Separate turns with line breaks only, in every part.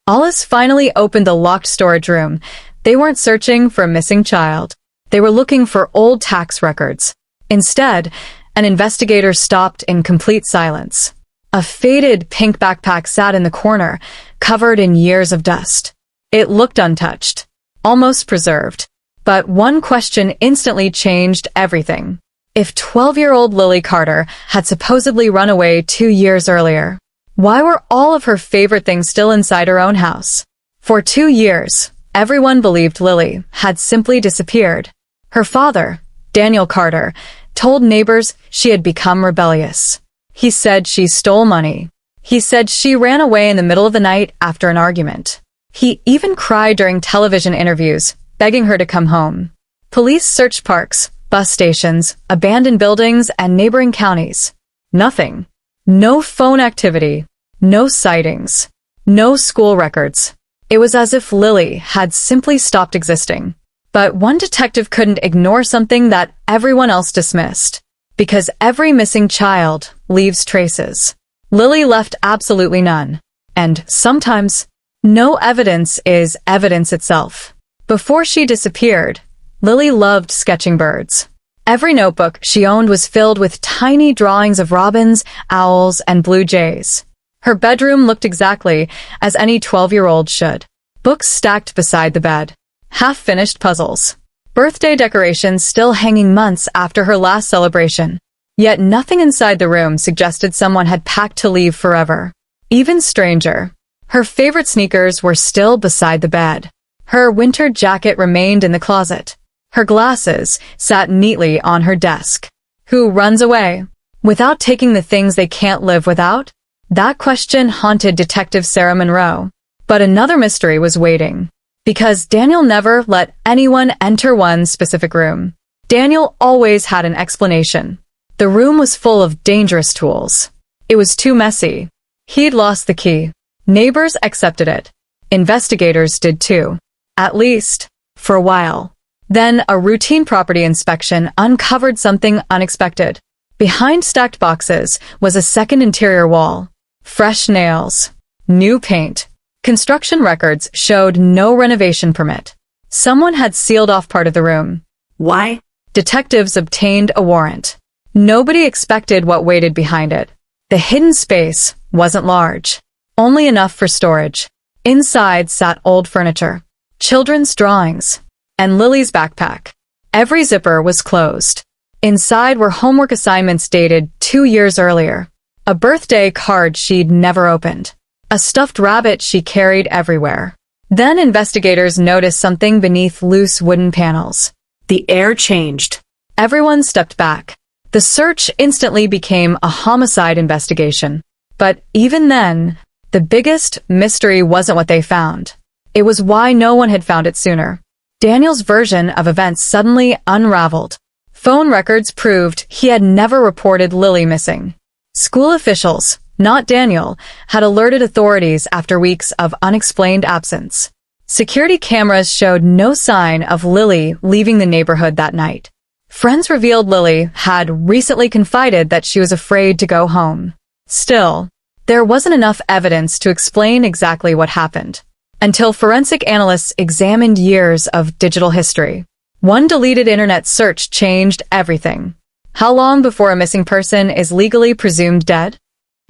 Alice finally opened the locked storage room. They weren't searching for a missing child. They were looking for old tax records. Instead, an investigator stopped in complete silence. A faded pink backpack sat in the corner, covered in years of dust. It looked untouched, almost preserved. But one question instantly changed everything. If 12-year-old Lily Carter had supposedly run away 2 years earlier, why were all of her favorite things still inside her own house? For 2 years, everyone believed Lily had simply disappeared. Her father, Daniel Carter, told neighbors she had become rebellious. He said she stole money. He said she ran away in the middle of the night after an argument. He even cried during television interviews, begging her to come home. Police searched parks, bus stations, abandoned buildings, and neighboring counties. Nothing. No phone activity. No sightings. No school records. It was as if Lily had simply stopped existing. But one detective couldn't ignore something that everyone else dismissed. Because every missing child leaves traces. Lily left absolutely none. And sometimes, no evidence is evidence itself. Before she disappeared, Lily loved sketching birds. Every notebook she owned was filled with tiny drawings of robins, owls, and blue jays. Her bedroom looked exactly as any 12-year-old should. Books stacked beside the bed. Half-finished puzzles. Birthday decorations still hanging months after her last celebration. Yet nothing inside the room suggested someone had packed to leave forever. Even stranger, her favorite sneakers were still beside the bed. Her winter jacket remained in the closet. Her glasses sat neatly on her desk. Who runs away without taking the things they can't live without? That question haunted Detective Sarah Monroe. But another mystery was waiting. Because Daniel never let anyone enter one specific room. Daniel always had an explanation. The room was full of dangerous tools. It was too messy. He'd lost the key. Neighbors accepted it. Investigators did too. At least, for a while. Then a routine property inspection uncovered something unexpected. Behind stacked boxes was a second interior wall. Fresh nails. New paint. Construction records showed no renovation permit. Someone had sealed off part of the room.
Why?
Detectives obtained a warrant. Nobody expected what waited behind it. The hidden space wasn't large. Only enough for storage. Inside sat old furniture, children's drawings, and Lily's backpack. Every zipper was closed. Inside were homework assignments dated 2 years earlier. A birthday card she'd never opened. A stuffed rabbit she carried everywhere. Then investigators noticed something beneath loose wooden panels.
The air changed.
Everyone stepped back. The search instantly became a homicide investigation. But even then, the biggest mystery wasn't what they found. It was why no one had found it sooner. Daniel's version of events suddenly unraveled. Phone records proved he had never reported Lily missing. School officials, not Daniel, had alerted authorities after weeks of unexplained absence. Security cameras showed no sign of Lily leaving the neighborhood that night. Friends revealed Lily had recently confided that she was afraid to go home. Still, there wasn't enough evidence to explain exactly what happened. Until forensic analysts examined years of digital history. One deleted internet search changed everything. How long before a missing person is legally presumed dead?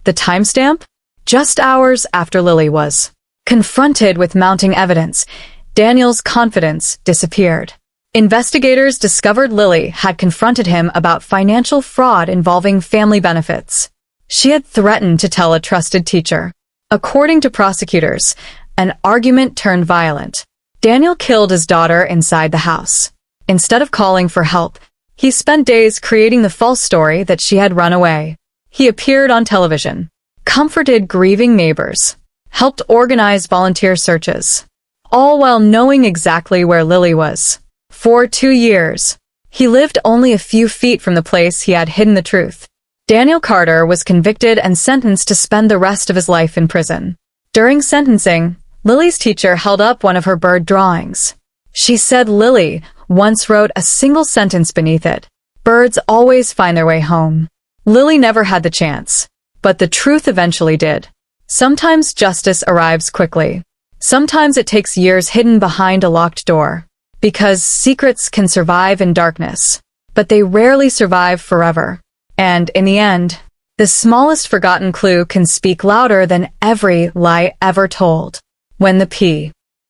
The timestamp? Just hours after Lily was. Confronted with mounting evidence, Daniel's confidence disappeared. Investigators discovered Lily had confronted him about financial fraud involving family benefits. She had threatened to tell a trusted teacher. According to prosecutors, an argument turned violent. Daniel killed his daughter inside the house. Instead of calling for help, he spent days creating the false story that she had run away. He appeared on television, comforted grieving neighbors, helped organize volunteer searches, all while knowing exactly where Lily was. For 2 years, he lived only a few feet from the place he had hidden the truth. Daniel Carter was convicted and sentenced to spend the rest of his life in prison. During sentencing, Lily's teacher held up one of her bird drawings. She said Lily once wrote a single sentence beneath it. Birds always find their way home. Lily never had the chance, but the truth eventually did. Sometimes justice arrives quickly. Sometimes it takes years hidden behind a locked door, because secrets can survive in darkness, but they rarely survive forever. And in the end, the smallest forgotten clue can speak louder than every lie ever told. When the P